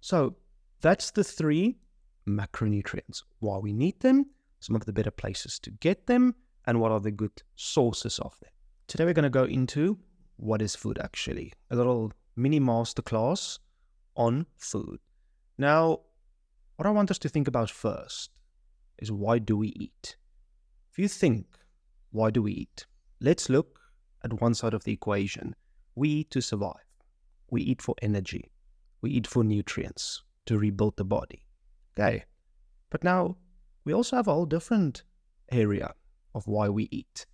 So that's the three macronutrients, why we need them, some of the better places to get them, and what are the good sources of them. Today we're going to go into what is food actually, a little mini masterclass on food. Now, what I want us to think about first is, why do we eat? If you think, why do we eat? Let's look at one side of the equation. We eat to survive. We eat for energy. We eat for nutrients to rebuild the body. Okay. But now we also have a whole different area of why we eat.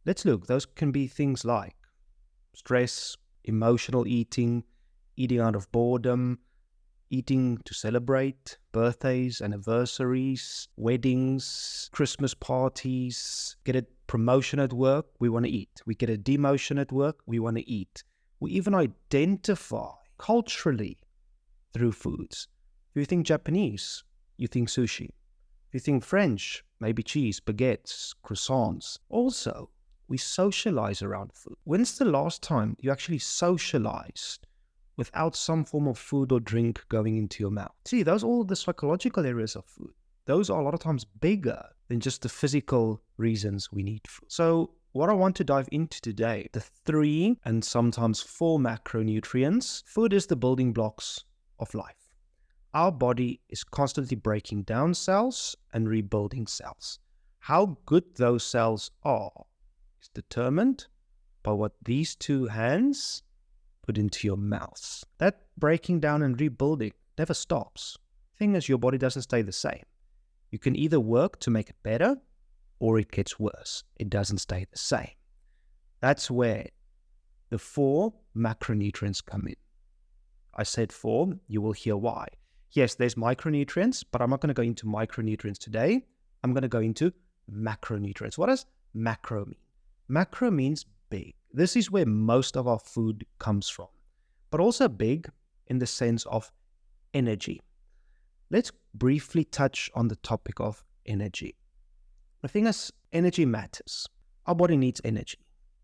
Let's look. Those can be things like stress, emotional eating, eating out of boredom, eating to celebrate birthdays, anniversaries, weddings, Christmas parties, get a promotion at work, we want to eat. We get a demotion at work, we want to eat. We even identify culturally through foods. If you think Japanese, you think sushi. If you think French, maybe cheese, baguettes, croissants. Also, we socialize around food. When's the last time you actually socialized without some form of food or drink going into your mouth? See, those are all the psychological areas of food. Those are a lot of times bigger than just the physical reasons we need food. So what I want to dive into today, the 3 and sometimes 4 macronutrients. Food is the building blocks of life. Our body is constantly breaking down cells and rebuilding cells. How good those cells are is determined by what these 2 hands put into your mouth. That breaking down and rebuilding never stops. The thing is, your body doesn't stay the same. You can either work to make it better or it gets worse. It doesn't stay the same. That's where the 4 macronutrients come in. I said 4, you will hear why. Yes, there's micronutrients, but I'm not going to go into micronutrients today. I'm going to go into macronutrients. What does macro mean? Macro means big. This is where most of our food comes from, but also big in the sense of energy. Let's briefly touch on the topic of energy. The thing is, energy matters. Our body needs energy.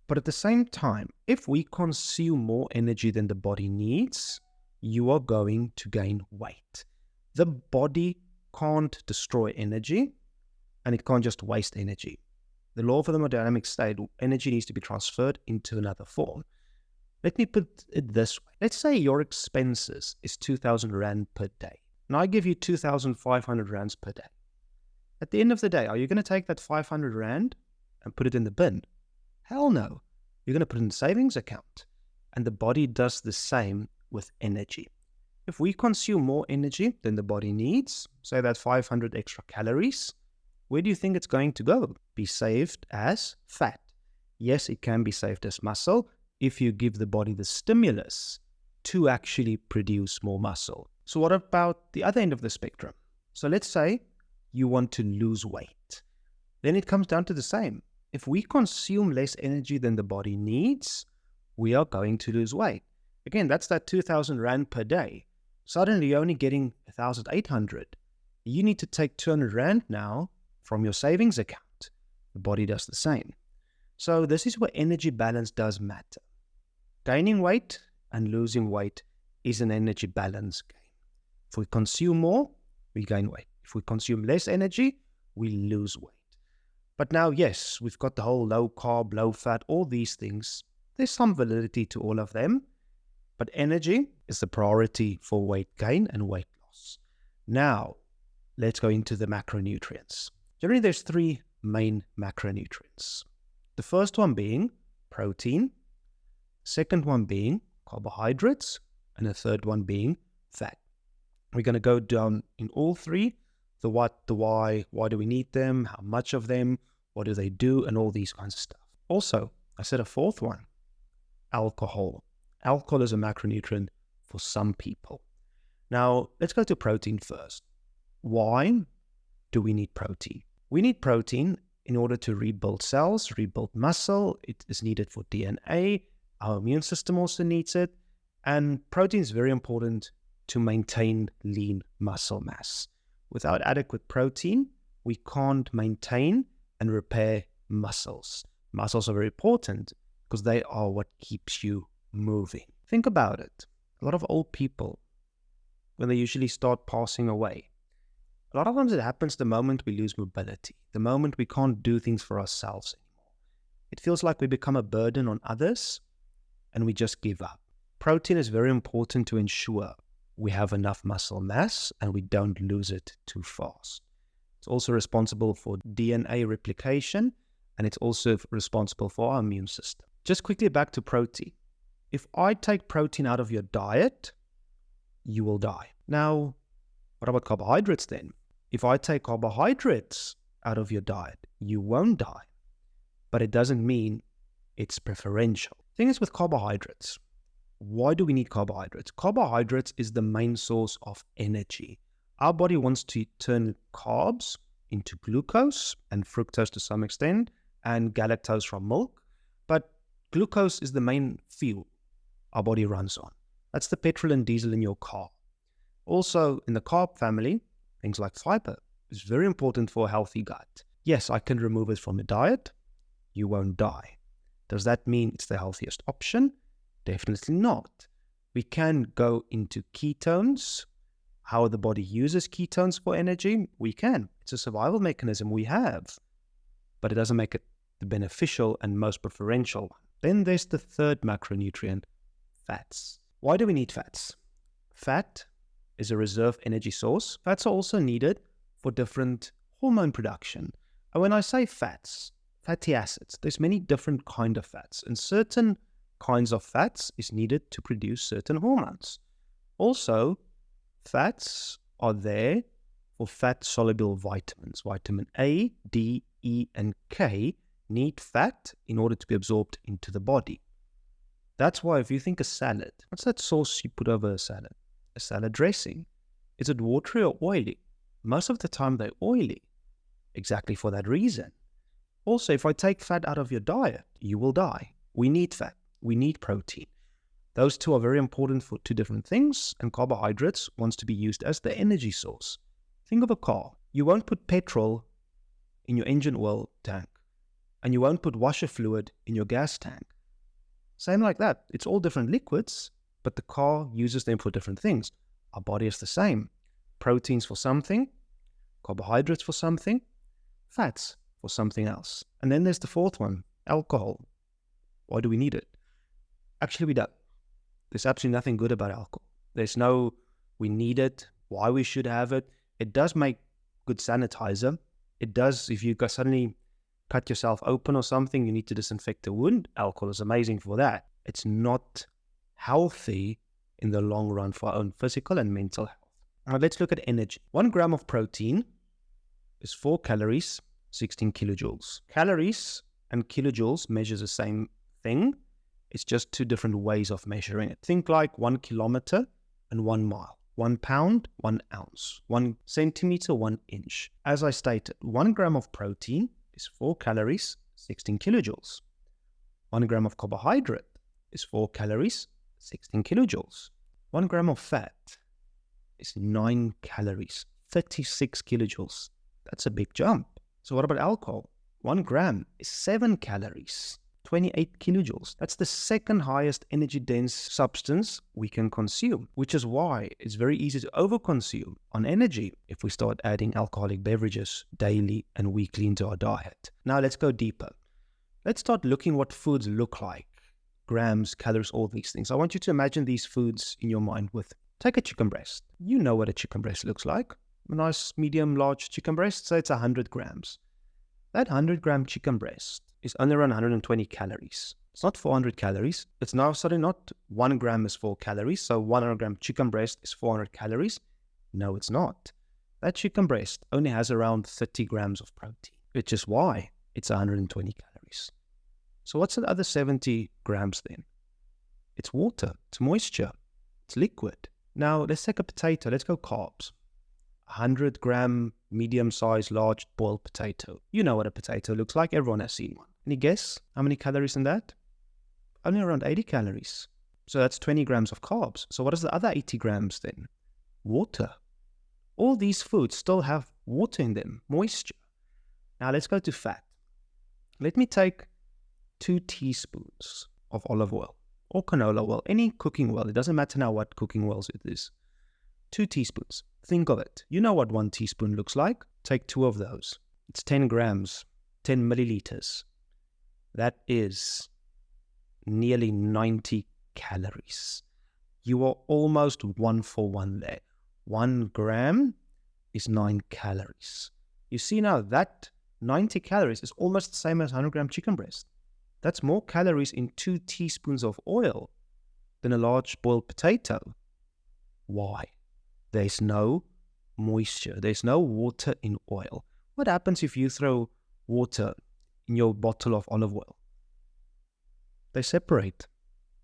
But at the same time, if we consume more energy than the body needs, you are going to gain weight. The body can't destroy energy, and it can't just waste energy. The law of the thermodynamic state, energy needs to be transferred into another form. Let me put it this way. Let's say your expenses is 2,000 Rand per day, and I give you 2,500 Rands per day. At the end of the day, are you going to take that 500 Rand and put it in the bin? Hell no. You're going to put it in the savings account. And the body does the same with energy. If we consume more energy than the body needs, say that 500 extra calories, where do you think it's going to go? Be saved as fat. Yes, it can be saved as muscle if you give the body the stimulus to actually produce more muscle. So what about the other end of the spectrum? So let's say you want to lose weight. Then it comes down to the same. If we consume less energy than the body needs, we are going to lose weight. Again, that's that 2,000 Rand per day. Suddenly you're only getting 1,800. You need to take 200 Rand now from your savings account. The body does the same. So this is where energy balance does matter. Gaining weight and losing weight is an energy balance game. If we consume more, we gain weight. If we consume less energy, we lose weight. But now, yes, we've got the whole low carb, low fat, all these things. There's some validity to all of them. But energy is the priority for weight gain and weight loss. Now, let's go into the macronutrients. Generally, there's 3 main macronutrients. The first one being protein, second one being carbohydrates, and the third one being fat. We're going to go down in all 3, the what, the why do we need them, how much of them, what do they do, and all these kinds of stuff. Also, I said a 4th one, alcohol. Alcohol is a macronutrient for some people. Now, let's go to protein first. Why do we need protein? We need protein in order to rebuild cells, rebuild muscle. It is needed for DNA. Our immune system also needs it. And protein is very important to maintain lean muscle mass. Without adequate protein, we can't maintain and repair muscles. Muscles are very important because they are what keeps you moving. Think about it. A lot of old people when they usually start passing away? A lot of times it happens the moment we lose mobility, the moment we can't do things for ourselves anymore. It feels like we become a burden on others and we just give up. Protein is very important to ensure we have enough muscle mass and we don't lose it too fast. It's also responsible for DNA replication, and it's also responsible for our immune system. Just quickly back to protein. If I take protein out of your diet, you will die. Now, what about carbohydrates then? If I take carbohydrates out of your diet, you won't die. But it doesn't mean it's preferential. The thing is with carbohydrates, why do we need carbohydrates? Carbohydrates is the main source of energy. Our body wants to turn carbs into glucose and fructose to some extent and galactose from milk. But glucose is the main fuel our body runs on. That's the petrol and diesel in your car. Also, in the carb family, things like fiber is very important for a healthy gut. Yes, I can remove it from the diet. You won't die. Does that mean it's the healthiest option? Definitely not. We can go into ketones. How the body uses ketones for energy, we can. It's a survival mechanism we have. But it doesn't make it the beneficial and most preferential one. Then there's the third macronutrient, fats. Why do we need fats? Fat is a reserve energy source. Fats are also needed for different hormone production. And when I say fats, fatty acids, there's many different kinds of fats, and certain kinds of fats is needed to produce certain hormones. Also, fats are there for fat-soluble vitamins. Vitamin A, D, E, and K need fat in order to be absorbed into the body. That's why if you think a salad, what's that sauce you put over a salad? A salad dressing. Is it watery or oily? Most of the time they're oily, exactly for that reason. Also, if I take fat out of your diet, you will die. We need fat. We need protein. Those two are very important for two different things, and carbohydrates wants to be used as the energy source. Think of a car. You won't put petrol in your engine oil tank, and you won't put washer fluid in your gas tank. Same like that. It's all different liquids, but the car uses them for different things. Our body is the same. Proteins for something, carbohydrates for something, fats for something else. And then there's the fourth one, alcohol. Why do we need it? Actually, we don't. There's absolutely nothing good about alcohol. There's no, we need it, why we should have it. It does make good sanitizer. It does, if you suddenly cut yourself open or something, you need to disinfect the wound. Alcohol is amazing for that. It's not healthy in the long run for our own physical and mental health. Now let's look at energy. 1 gram of protein is 4 calories, 16 kilojoules. Calories and kilojoules measure the same thing. It's just two different ways of measuring it. Think like 1 kilometer and 1 mile. 1 pound, 1 ounce. 1 centimeter, 1 inch. As I stated, 1 gram of protein is 4 calories, 16 kilojoules. 1 gram of carbohydrate is 4 calories, 16 kilojoules. 1 gram of fat is 9 calories, 36 kilojoules. That's a big jump. So what about alcohol? 1 gram is 7 calories, 28 kilojoules. That's the second highest energy dense substance we can consume, which is why it's very easy to overconsume on energy if we start adding alcoholic beverages daily and weekly into our diet. Now let's go deeper. Let's start looking what foods look like. Grams, calories, all these things. I want you to imagine these foods in your mind with. Take a chicken breast. You know what a chicken breast looks like. A nice, medium, large chicken breast, say it's 100 grams. That 100-gram chicken breast is only around 120 calories. It's not 400 calories. It's now suddenly not 1 gram is 4 calories, so 100-gram chicken breast is 400 calories. No, it's not. That chicken breast only has around 30 grams of protein, which is why it's 120 calories. So what's the other 70 grams then? It's water, it's moisture, it's liquid. Now let's take a potato, let's go carbs. 100-gram, medium-sized, large boiled potato. You know what a potato looks like. Everyone has seen one. Any guess how many calories in that? Only around 80 calories. So that's 20 grams of carbs. So what is the other 80 grams then? Water. All these foods still have water in them, moisture. Now let's go to fat. Let me take 2 teaspoons of olive oil or canola oil, any cooking oil. It doesn't matter now what cooking oils it is. 2 teaspoons. Think of it. You know what 1 teaspoon looks like. Take 2 of those. It's 10 grams, 10 milliliters. That is nearly 90 calories. You are almost 1 for 1 there. 1 gram is 9 calories. You see now that 90 calories is almost the same as 100 gram chicken breast. That's more calories in 2 teaspoons of oil than a large boiled potato. Why? There's no moisture. There's no water in oil. What happens if you throw water in your bottle of olive oil? They separate.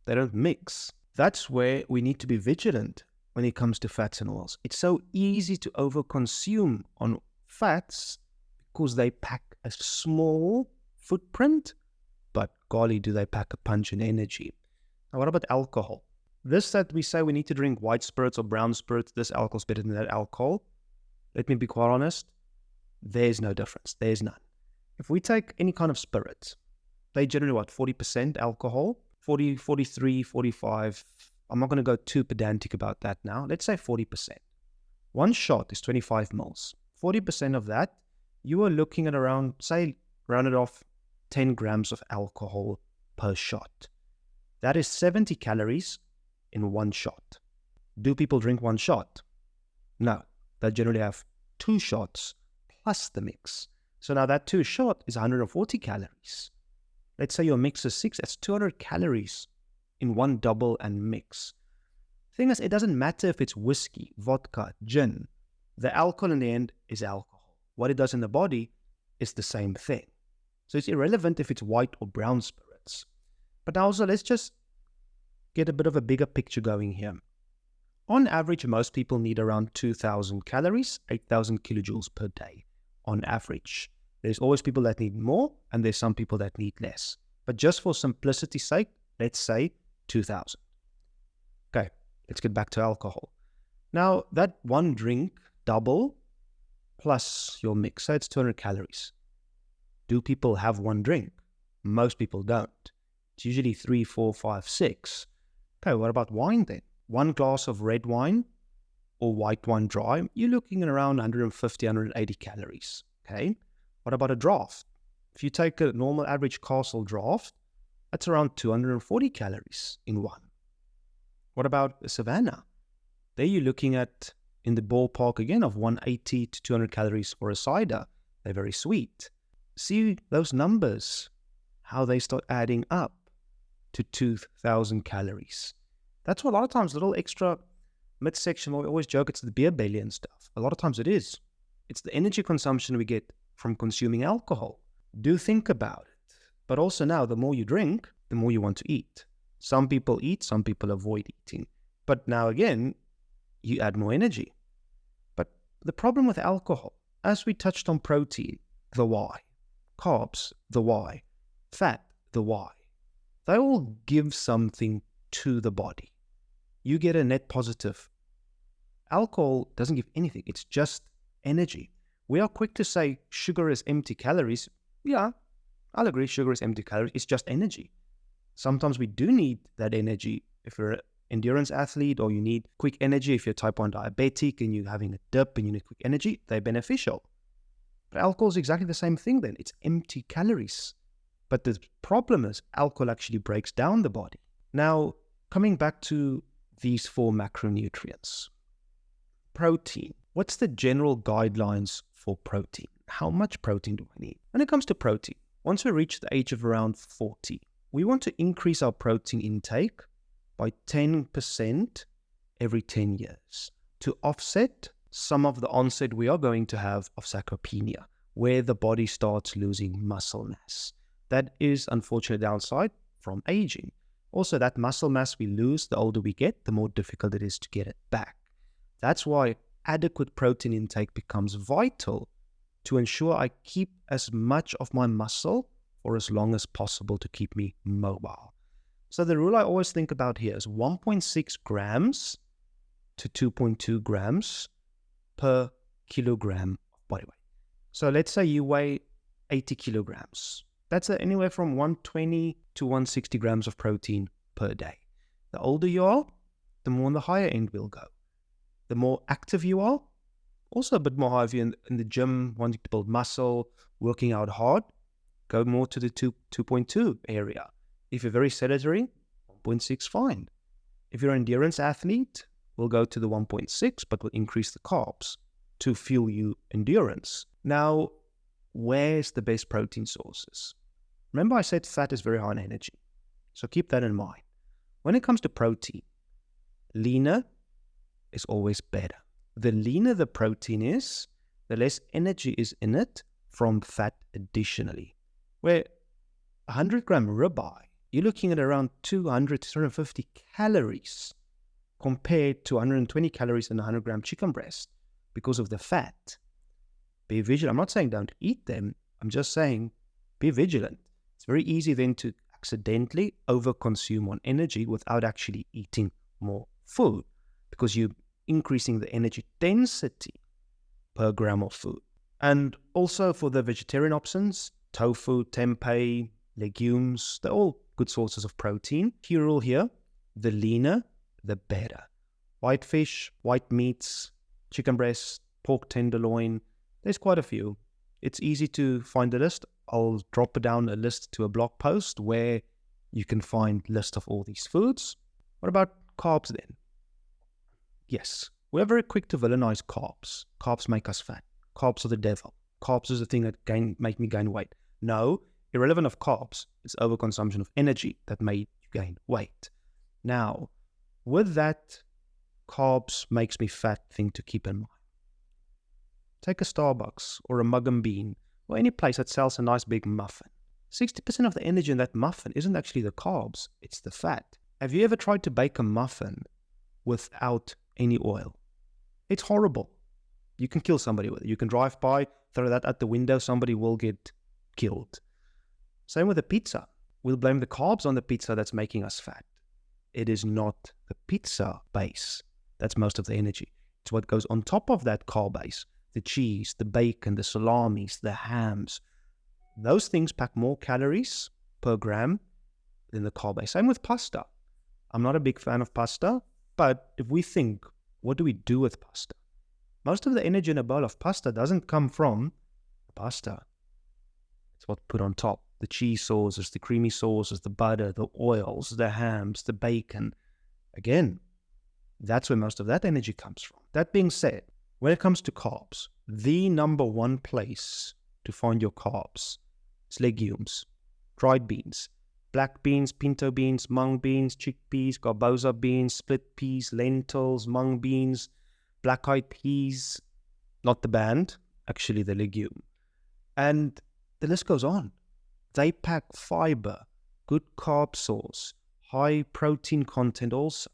They don't mix. That's where we need to be vigilant when it comes to fats and oils. It's so easy to overconsume on fats because they pack a small footprint, but golly, do they pack a punch in energy. Now, what about alcohol? This that we say we need to drink white spirits or brown spirits, this alcohol is better than that alcohol. Let me be quite honest. There's no difference. There's none. If we take any kind of spirits, they generally 40% alcohol, 40, 43, 45. I'm not going to go too pedantic about that now. Let's say 40%. One shot is 25 mils. 40% of that, you are looking at around, say, round it off, 10 grams of alcohol per shot. That is 70 calories in 1 shot. Do people drink 1 shot? No. They generally have 2 shots plus the mix. So now that 2 shot is 140 calories. Let's say your mix is 6, that's 200 calories in 1 double and mix. Thing is, it doesn't matter if it's whiskey, vodka, gin. The alcohol in the end is alcohol. What it does in the body is the same thing. So it's irrelevant if it's white or brown spirits. But also, let's just get a bit of a bigger picture going here. On average, most people need around 2,000 calories, 8,000 kilojoules per day on average. There's always people that need more, and there's some people that need less. But just for simplicity's sake, let's say 2,000. Okay, let's get back to alcohol. Now, that 1 drink, double, plus your mix, so it's 200 calories. Do people have 1 drink? Most people don't. It's usually 3, 4, 5, 6. Okay, what about wine then? 1 glass of red wine or white wine dry, you're looking at around 150, 180 calories. Okay, what about a draft? If you take a normal average castle draft, that's around 240 calories in 1. What about a Savannah? There you're looking at, in the ballpark again, of 180 to 200 calories for a cider. They're very sweet. See those numbers, how they start adding up to 2,000 calories. That's what a lot of times, little extra midsection, we always joke it's the beer belly and stuff. A lot of times it is. It's the energy consumption we get from consuming alcohol. Do think about it. But also now, the more you drink, the more you want to eat. Some people eat, some people avoid eating. But now again, you add more energy. But the problem with alcohol, as we touched on protein, the why. Carbs, the why. Fat, the why. They all give something to the body. You get a net positive. Alcohol doesn't give anything. It's just energy. We are quick to say sugar is empty calories. Yeah, I'll agree, sugar is empty calories. It's just energy. Sometimes we do need that energy. If you're an endurance athlete, or you need quick energy, if you're type 1 diabetic and you're having a dip and you need quick energy, they're beneficial. But alcohol is exactly the same thing then. It's empty calories. But the problem is alcohol actually breaks down the body. Now, coming back to these 4 macronutrients. Protein. What's the general guidelines for protein? How much protein do I need? When it comes to protein, once we reach the age of around 40, we want to increase our protein intake by 10% every 10 years to offset some of the onset we are going to have of sarcopenia, where the body starts losing muscle mass. That is unfortunately a downside from aging. Also, that muscle mass we lose, the older we get, the more difficult it is to get it back. That's why adequate protein intake becomes vital to ensure I keep as much of my muscle for as long as possible to keep me mobile. So the rule I always think about here is 1.6 grams to 2.2 grams per kilogram of body weight. So let's say you weigh 80 kilograms. That's anywhere from 120 to 160 grams of protein per day. The older you are, the more on the higher end we'll go. The more active you are, also a bit more high if you're in the gym, wanting to build muscle, working out hard, go more to the 2.2 area. If you're very sedentary, 1.6 fine. If you're an endurance athlete, we'll go to the 1.6, but we'll increase the carbs to fuel you endurance. Now, where's the best protein sources? Remember I said fat is very high in energy. So keep that in mind. When it comes to protein, leaner is always better. The leaner the protein is, the less energy is in it from fat additionally. Where 100-gram ribeye, you're looking at around 200 to 250 calories compared to 120 calories in a 100-gram chicken breast because of the fat. Be vigilant. I'm not saying don't eat them. I'm just saying be vigilant. It's very easy then to accidentally overconsume on energy without actually eating more food because you're increasing the energy density per gram of food. And also for the vegetarian options, tofu, tempeh, legumes, they're all good sources of protein. Key rule here, the leaner, the better. White fish, white meats, chicken breast, pork tenderloin, there's quite a few. It's easy to find a list. I'll drop down a list to a blog post where you can find a list of all these foods. What about carbs then? Yes, we're very quick to villainize carbs. Carbs make us fat. Carbs are the devil. Carbs is the thing that make me gain weight. No, irrelevant of carbs, it's overconsumption of energy that made you gain weight. Now, with that carbs makes me fat thing to keep in mind. Take a Starbucks or a Mug and Bean or any place that sells a nice big muffin. 60% of the energy in that muffin isn't actually the carbs, it's the fat. Have you ever tried to bake a muffin without any oil? It's horrible. You can kill somebody with it. You can drive by, throw that at the window, somebody will get killed. Same with a pizza. We'll blame the carbs on the pizza that's making us fat. It is not the pizza base that's most of the energy. It's what goes on top of that carb base. The cheese, the bacon, the salamis, the hams. Those things pack more calories per gram than the carb base. Same with pasta. I'm not a big fan of pasta, but if we think, what do we do with pasta? Most of the energy in a bowl of pasta doesn't come from the pasta. It's what's put on top. The cheese sauces, the creamy sauces, the butter, the oils, the hams, the bacon. Again, that's where most of that energy comes from. That being said, when it comes to carbs, the number one place to find your carbs is legumes, dried beans, black beans, pinto beans, mung beans, chickpeas, garbosa beans, split peas, lentils, mung beans, black-eyed peas, not the band, actually the legume. And the list goes on. They pack fiber, good carb source, high protein content also.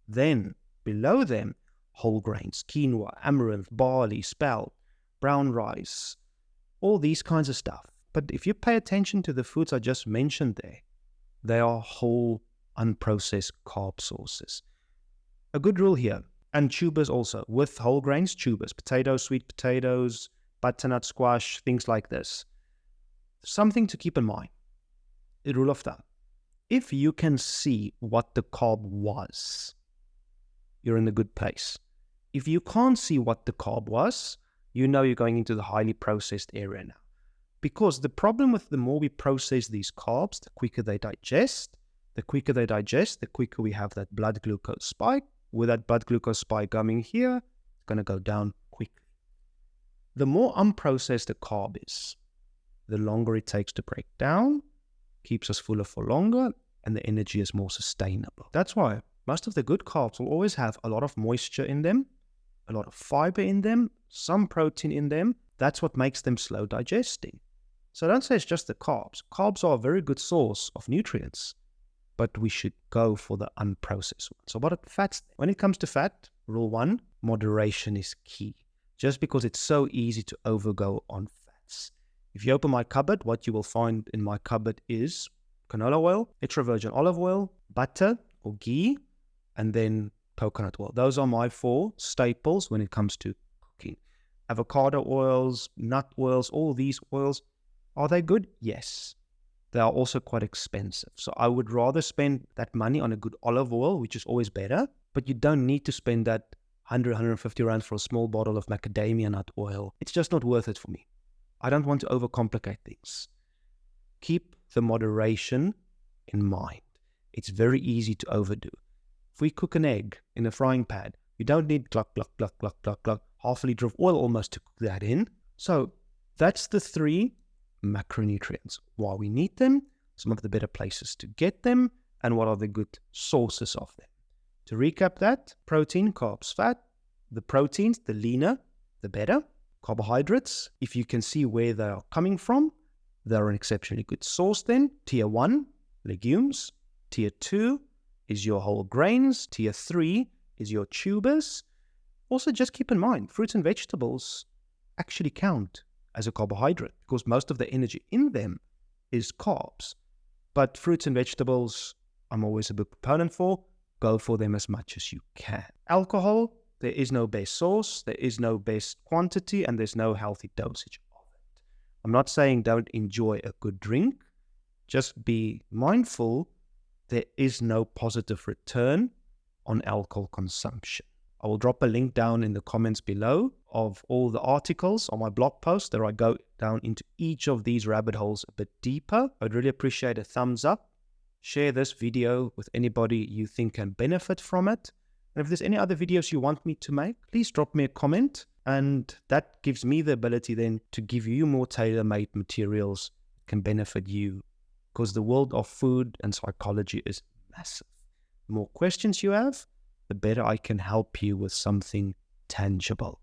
Then, below them, whole grains, quinoa, amaranth, barley, spelt, brown rice, all these kinds of stuff. But if you pay attention to the foods I just mentioned there, they are whole, unprocessed carb sources. A good rule here, and tubers also, with whole grains, tubers, potatoes, sweet potatoes, butternut squash, things like this. Something to keep in mind, a rule of thumb. If you can see what the carb was, you're in a good place. If you can't see what the carb was, you know you're going into the highly processed area now. Because the problem with the more we process these carbs, the quicker they digest. The quicker they digest, the quicker we have that blood glucose spike. With that blood glucose spike coming here, it's going to go down quickly. The more unprocessed a carb is, the longer it takes to break down, keeps us fuller for longer, and the energy is more sustainable. That's why most of the good carbs will always have a lot of moisture in them, a lot of fiber in them, some protein in them. That's what makes them slow digesting. So don't say it's just the carbs. Carbs are a very good source of nutrients, but we should go for the unprocessed ones. So what are fats? When it comes to fat, rule 1, moderation is key. Just because it's so easy to overgo on fats. If you open my cupboard, what you will find in my cupboard is canola oil, extra virgin olive oil, butter or ghee, and then coconut oil. Those are my 4 staples when it comes to cooking. Avocado oils, nut oils, all these oils, are they good? Yes. They are also quite expensive. So I would rather spend that money on a good olive oil, which is always better, but you don't need to spend that 100, 150 rand for a small bottle of macadamia nut oil. It's just not worth it for me. I don't want to overcomplicate things. Keep the moderation in mind. It's very easy to overdo. If we cook an egg in a frying pan, you don't need gluck, gluck, gluck, gluck, gluck, gluck, half a liter of oil almost to cook that in. So that's the 3 macronutrients. Why we need them, some of the better places to get them, and what are the good sources of them. To recap that, protein, carbs, fat. The proteins, the leaner, the better. Carbohydrates, if you can see where they are coming from, they're an exceptionally good source then. Tier 1, legumes. Tier 2 is your whole grains. Tier 3 is your tubers. Also, just keep in mind, fruits and vegetables actually count as a carbohydrate because most of the energy in them is carbs. But fruits and vegetables, I'm always a big proponent for. Go for them as much as you can. Alcohol, there is no best source, there is no best quantity, and there's no healthy dosage of it. I'm not saying don't enjoy a good drink. Just be mindful there is no positive return on alcohol consumption. I will drop a link down in the comments below of all the articles on my blog post that I go down into each of these rabbit holes a bit deeper. I'd really appreciate a thumbs up. Share this video with anybody you think can benefit from it. And if there's any other videos you want me to make, please drop me a comment. And that gives me the ability then to give you more tailor-made materials that can benefit you. Because the world of food and psychology is massive. The more questions you have, the better I can help you with something tangible.